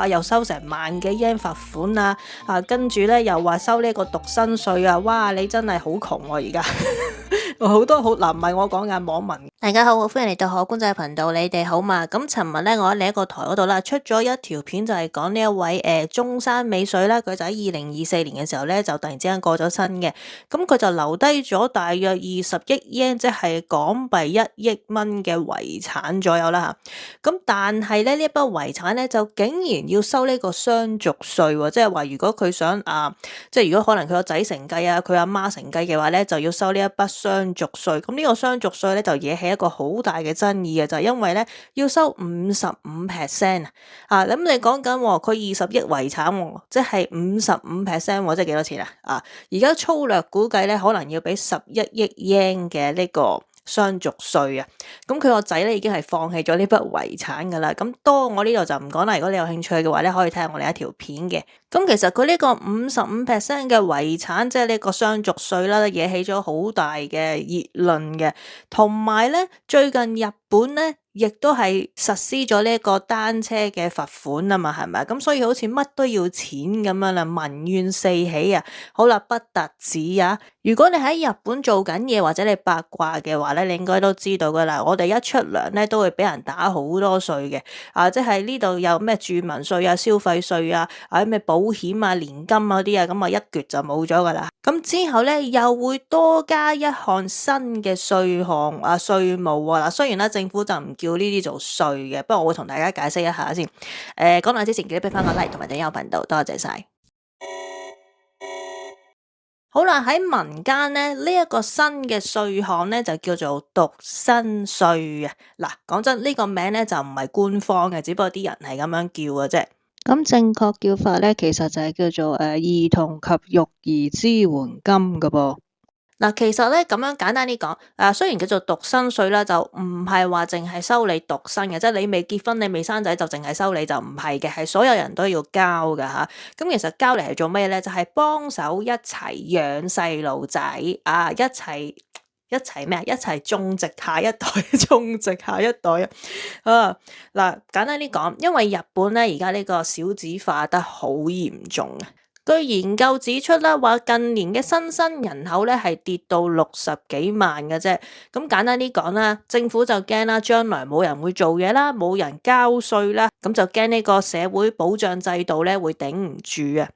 又收成萬幾 yen 罰款跟住咧又話收呢個獨身稅啊，哇！你真係好窮喎而家，好多好嗱，唔係我講嘅網民。大家好，歡迎嚟到可觀仔頻道，你哋好嘛？咁尋日咧，我喺另一個台嗰度啦，出咗一條片，就係講呢一位中山美穗啦，佢就喺2024年嘅時候咧，就突然之間過咗身嘅。咁佢就留低咗大約20億 yen，即係港幣1億蚊嘅遺產左右啦嚇。咁但係咧，呢一筆遺產咧，就竟然要收呢個相續稅喎，即係話如果佢想即係如果可能佢個仔承繼佢阿媽承繼嘅話咧，就要收呢一筆相續稅。咁呢個相續稅咧就惹起一個好大嘅爭議嘅，就係因為咧要收55%咁你講緊佢20億遺產即係55%，即係幾多錢而家粗略估計咧，可能要俾11億 yen 嘅呢個相續稅啊。咁佢個仔咧已經係放棄咗呢筆遺產噶啦。咁多我呢度就唔講啦。如果你有興趣嘅話咧，可以睇下我另一條片嘅。咁其實佢呢個55%嘅遺產，即係呢個相續稅啦，惹起咗好大嘅熱論嘅。同埋咧，最近日本咧亦都係實施咗呢一個單車嘅罰款啊嘛，係咪？咁所以好似乜都要錢咁樣啦，民怨四起啊。好啦，不特止如果你喺日本做緊嘢或者你八卦嘅話咧，你應該都知道噶啦。我哋一出糧咧都會俾人打好多稅嘅即係呢度有咩住民稅消費稅咩保險年金嗰啲咁一撅就冇咗噶啦。咁之後咧又會多加一項新嘅稅項稅務嗱，雖然咧政府就唔叫呢啲做稅嘅，不過我會同大家解釋一下先。講落之前記得俾翻個 like 同埋訂閱我頻道，多謝晒。好啦，喺民間咧呢一個新嘅稅項咧就叫做獨身稅嗱，講真呢個名咧就唔係官方嘅，只不過啲人係咁樣叫嘅啫。咁正確叫法咧其實就係叫做兒童及育兒支援金㗎噃。嗱，其實咧咁樣簡單啲講，雖然叫做獨身稅啦，就唔係話淨係收你獨身嘅，即係你未結婚、你未生仔就淨係收你，就唔係嘅，係所有人都要交㗎吓。咁其實交嚟係做咩咧？就係幫手一齊養細路仔一齊咩一齊種植下一代，種植下一代嗱，簡單啲講，因為日本咧而家呢個少子化得好嚴重據研究指出啦，話近年嘅新生人口咧係跌到60幾萬嘅啫。咁簡單啲講啦，政府就驚啦，將來冇人會做嘢啦，冇人交稅啦，咁就驚呢個社會保障制度咧會頂唔住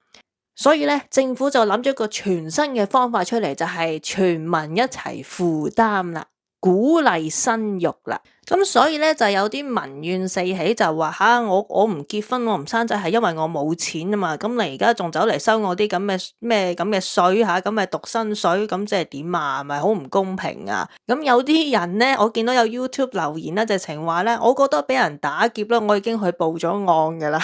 所以咧，政府就諗咗個全新嘅方法出嚟，就係全民一齊負擔啦，鼓勵生育啦。咁所以咧就有啲民怨四起，就話我唔結婚，我唔生仔係因為我冇錢啊嘛。咁你而家仲走嚟收我啲咁嘅咩咁嘅稅咁嘅獨身稅，咁即係點係咪好唔公平啊？咁有啲人咧，我見到有 YouTube 留言啦，直情話咧，我覺得俾人打劫啦，我已經去報咗案噶啦。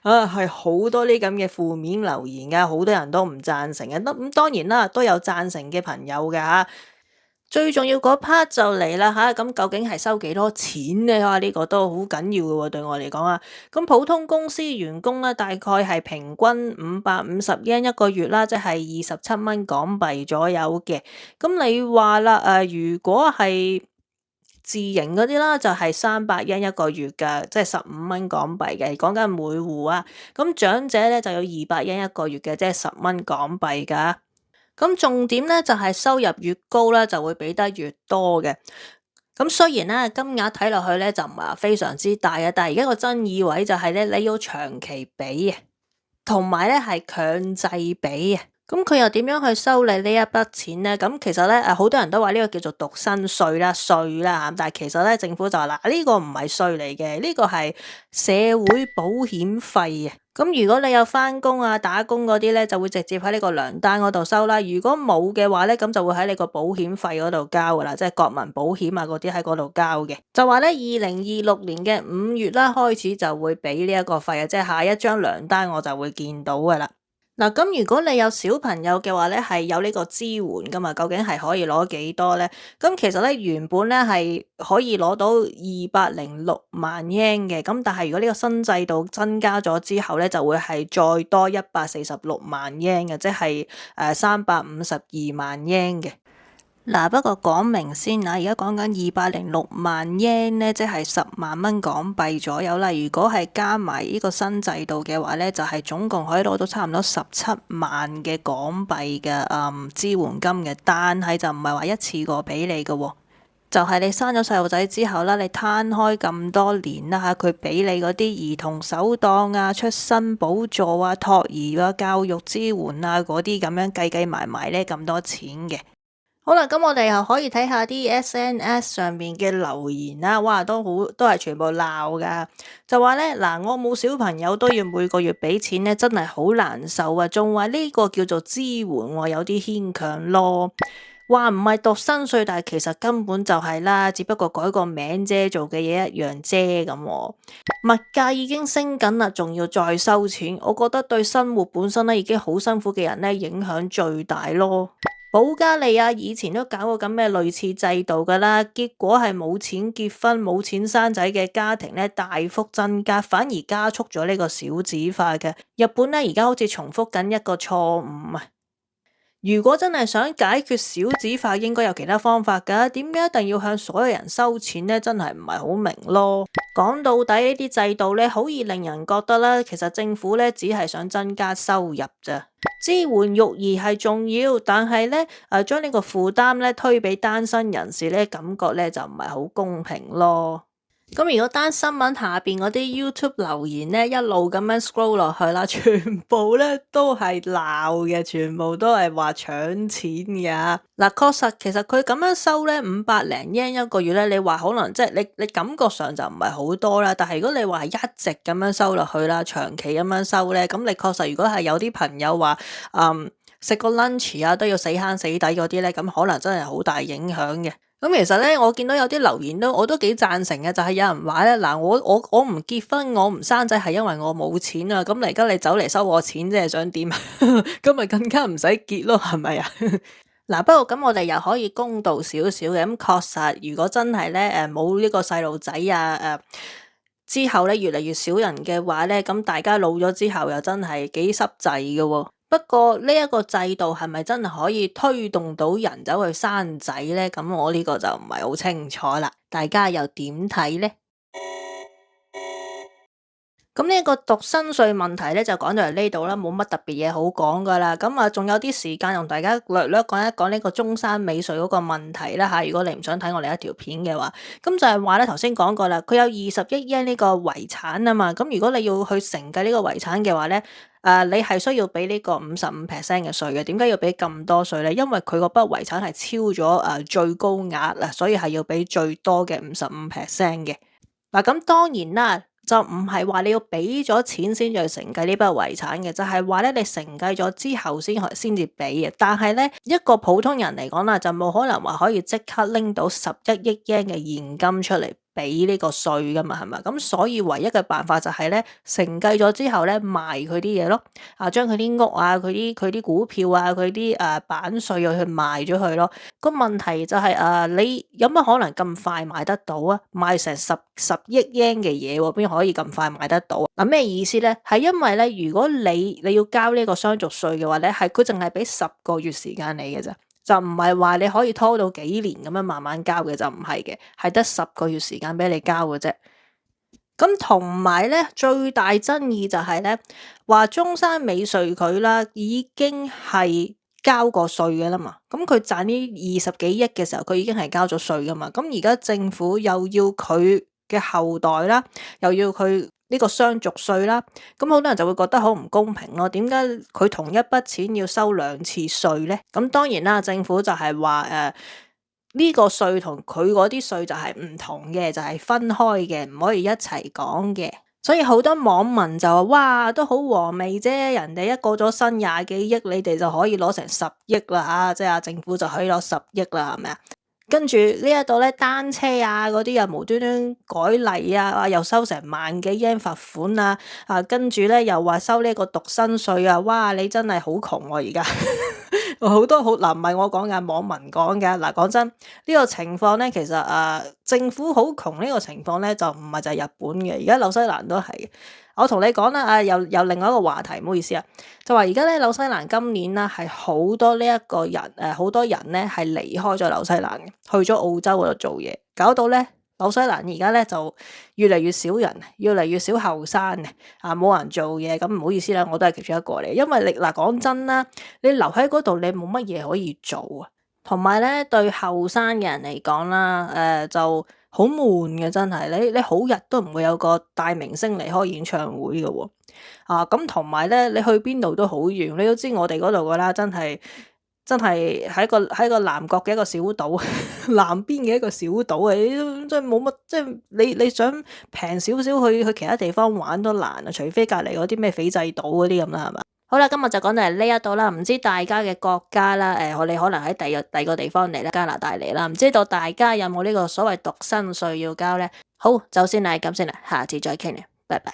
係好多呢咁嘅負面留言噶，好多人都唔贊成嘅。咁當然啦，都有贊成嘅朋友嘅最重要嗰 part 就嚟啦咁究竟係收幾多錢呢？呢個都好緊要嘅喎，對我嚟講咁普通公司員工咧，大概係平均550 yen 一個月啦，即係27蚊港幣左右嘅。咁你話啦，如果係自營嗰啲啦，就係300 yen 一個月㗎，即係15蚊港幣嘅。講緊每戶咁長者咧就有200 yen一個月嘅，即係10蚊港幣㗎。咁重點咧就係收入越高咧，就會俾得越多嘅。咁雖然咧金額睇落去咧就唔係非常之大但係而家個爭議位就係咧你要長期俾同埋咧係強制俾咁佢又點樣去收你呢一筆錢呢？咁其實咧好多人都話呢個叫做獨身稅啦，但係其實咧政府就話嗱，呢個唔係稅嚟嘅，呢個係社會保險費咁如果你有返工打工嗰啲咧，就會直接喺呢個糧單嗰度收啦。如果冇嘅話咧，咁就會喺你個保險費嗰度交噶啦，即係國民保險嗰啲喺嗰度交嘅。就話咧2026年嘅5月啦開始就會俾呢一個費即係下一張糧單我就會見到噶啦。嗱，咁如果你有小朋友嘅話咧，係有呢個支援噶嘛？究竟係可以攞幾多咧？咁其實咧原本咧係可以攞到206萬 yen 嘅，咁但係如果呢個新制度增加咗之後咧，就會係再多146萬 yen 嘅，即係352萬 yen 嘅。嗱，不過講明先啊，而家講緊206萬 yen 咧，即係10萬蚊港幣左右啦。如果係加埋呢個新制度嘅話咧，就係總共可以攞到差唔多17萬嘅港幣嘅支援金嘅，但係就唔係話一次過俾你嘅喎。就係你生咗細路仔之後啦，你攤開咁多年啦嚇，佢俾你嗰啲兒童手當啊、出生補助啊、托兒啊、教育支援啊嗰啲咁樣計埋埋咧咁多錢嘅。好啦，咁我哋又可以睇下啲 SNS 上面嘅留言啦，哇，都係全部鬧噶，就話咧嗱，我冇小朋友都要每個月俾錢咧，真係好難受啊，仲話呢個叫做支援喎，有啲牽強咯。話唔係獨身稅，但係其實根本就係啦，只不過改個名啫，做嘅嘢一樣啫咁喎。物價已經升緊啦，仲要再收錢，我覺得對生活本身咧已經好辛苦嘅人咧影響最大咯。保加利亞以前都搞過咁嘅類似制度噶啦，結果係冇錢結婚、冇錢生仔嘅家庭咧大幅增加，反而加速咗呢個少子化嘅。日本咧而家好似重複緊一個錯誤啊！如果真係想解決少子化，應該有其他方法㗎。點解一定要向所有人收錢呢？真係唔係好明咯。講到底呢啲制度咧，好易令人覺得咧，其實政府咧只係想增加收入咋。支援育兒係重要，但係咧將呢個負擔咧推俾單身人士咧，感覺咧就唔係好公平咯。咁如果單新聞下邊嗰啲 YouTube 留言咧，一路咁樣 scroll 落去啦，全部咧都係鬧嘅，全部都係話搶錢嘅。嗱，確實其實佢咁樣收咧500零yen一個月咧，你話可能即係你感覺上就唔係好多啦。但係如果你話係一直咁樣收落去啦，長期咁樣收咧，咁你確實如果係有啲朋友話食個 lunch 啊都要死慳死抵嗰啲咧，咁可能真係好大影響嘅。咁其實咧，我見到有啲留言我都幾贊成嘅，就係有人話咧，嗱，我唔結婚，我唔生仔係因為我冇錢啊，咁而家你走嚟收我錢，即係想點啊？咁咪更加唔使結咯，係咪啊？嗱，不過咁我哋又可以公道少少嘅，咁確實如果真係咧冇呢個細路仔啊之後咧越嚟越少人嘅話咧，咁大家老咗之後又真係幾濕滯嘅喎。不過呢一個制度係咪真係可以推動到人走去生仔呢？咁我呢個就唔係好清楚啦，大家又點睇呢？咁呢個獨身稅問題咧就講到嚟呢度啦，冇乜特別嘢好講噶啦。咁啊，仲有啲時間同大家略略講一講呢個中山美穗嗰個問題啦吓。如果你唔想睇我哋一條片嘅話，咁就係話咧頭先講過啦，佢有20億yen呢個遺產啊嘛。咁如果你要去承繼呢個遺產嘅話咧，你係需要俾呢個55%嘅稅嘅。點解要俾咁多稅咧？因為佢嗰筆遺產係超咗最高額啊，所以係要俾最多嘅55%嘅。嗱，咁當然啦。就唔係話你要俾咗錢先至去承繼呢筆遺產嘅，就係話咧你承繼咗之後先至俾嘅。但係咧一個普通人嚟講啦，就冇可能話可以即刻拎到11億yen嘅現金出嚟俾呢個稅噶嘛，係咪？咁所以唯一嘅辦法就係咧承繼咗之後咧賣佢啲嘢咯，將佢啲屋啊、佢啲股票啊、佢啲版稅去賣咗佢咯。個問題就係你有乜可能咁快買得到啊？賣成十億yen嘅嘢喎，邊可以咁快買得到？嗱，咩意思咧？係因為咧，如果你要交呢個相續稅嘅話咧，係佢淨係俾10個月時間你嘅咋，就唔係話你可以拖到幾年咁樣慢慢交嘅，就唔係嘅，係得10個月時間俾你交嘅啫。咁同埋咧，最大爭議就係咧，話中山美穗佢啦，已經係交過稅嘅啦嘛。咁佢賺呢20幾億嘅時候，佢已經係交咗稅噶嘛。咁而家政府又要佢嘅後代啦，又要佢呢個相續稅啦，咁好多人就會覺得好唔公平咯。點解佢同一筆錢要收2次稅咧？咁當然啦，政府就係話呢個稅同佢嗰啲稅就係唔同嘅，就係分開嘅，唔可以一齊講嘅。所以好多網民就話：哇，都好和味啫！人哋一過咗身20幾億，你哋就可以攞成10億啦嚇，即係政府就可以攞10億啦，係咪啊？跟住呢一度咧，單車啊嗰啲又無端端改例啊，又收成萬幾yen罰款啊，跟住咧又話收呢個獨身稅啊，哇！你真係好窮喎而家。好多好嗱，唔係我講嘅，網民講嘅。嗱，講真，呢個情況咧，其實政府好窮呢個情況咧，就唔係就係日本嘅，而家紐西蘭都係。我同你講啦，又另外一個話題，唔好意思啊，就話而家咧紐西蘭今年啦係好多呢一個人好多人咧係離開咗紐西蘭嘅，去咗澳洲嗰度做嘢，搞到咧紐西蘭而家咧就越嚟越少人，越嚟越少後生嘅，冇人做嘢，咁唔好意思啦，我都係其中一個嚟，因為你嗱講真啦，你留喺嗰度你冇乜嘢可以做啊，同埋咧對後生嘅人嚟講啦，就好悶嘅真係，你好日都唔會有個大明星嚟開演唱會嘅喎，咁同埋咧，你去邊度都好遠，你都知我哋嗰度噶啦，真係喺個南國嘅一個小島，南邊嘅一個小島啊，你都真係冇乜，即係你想平少少去其他地方玩都難啊，除非隔離嗰啲咩斐濟島嗰啲咁啦，係嘛？好啦，今日就講到嚟呢一度啦，唔知大家嘅國家啦，我哋可能喺第二個地方嚟啦，加拿大嚟啦，唔知道大家有冇呢個所謂獨身稅要交咧？好，就先係咁先啦，下次再傾啦，拜拜。